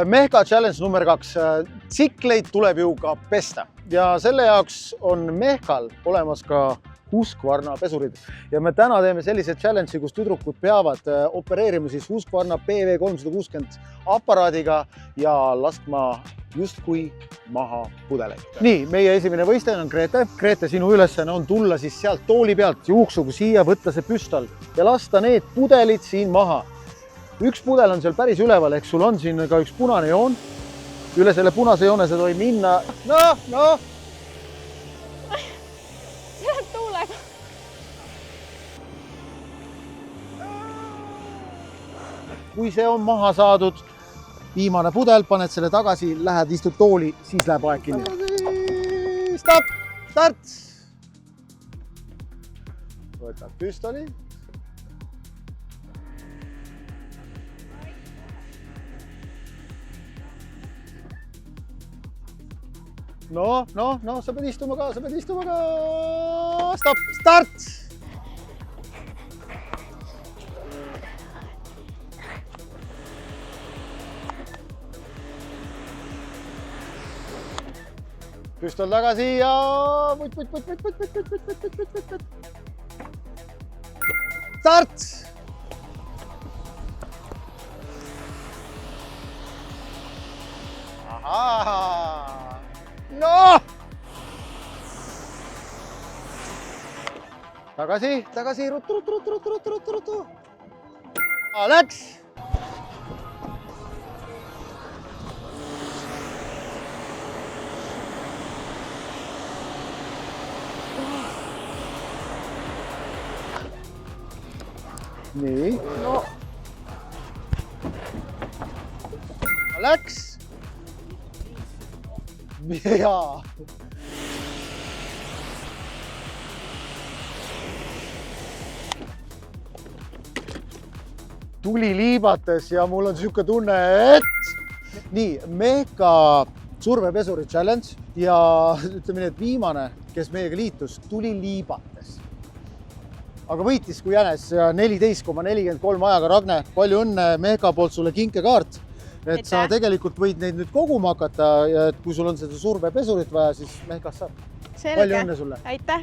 Mehka challenge number 2. Tsikleid tuleb ju ka pesta ja selle jaoks on Mehkal olemas ka Husqvarna pesurid. Ja me täna teeme sellise challenge'i, kus tüdrukud peavad opereerima siis Husqvarna PV360 aparaadiga ja laskma justkui maha pudeleid. Nii, meie esimene võistleja on Grete. Grete, sinu ülesanne on tulla siis sealt tooli pealt juuksuga siia, võtta see püstol ja lasta need pudelid siin maha. Üks pudel on seal päris üleval, ehk sul on siin ka üks punane joon. Üle selle punase joone sa tohi minna. No! Läheb tuulega. Kui see on maha saadud, viimane pudel, paned selle tagasi, lähed, istud tooli, siis läheb aeg kinni. Stop! Start! Võtad püstoli. No, sa pead istuma ka, Stop! Start! Püstol tagasi ja Start! Ahaa! No! Tagasi, ruttu. Läks! Nii. No. Läks! Jaa. Tuli liibates ja mul on siuke tunne, et nii, Mehka survepesuri challenge ja ütleme nii, et viimane, kes meiega liitus, tuli liibates. Aga võitis kui jänes 14,43 ajaga. Ragne, palju õnne Mehka poolt sulle kinkekaart. Et sa tegelikult võid neid nüüd koguma hakata ja et kui sul on seda survepesurit vaja, siis Mehkast saab. Selge. Palju õnne sulle. Aitäh!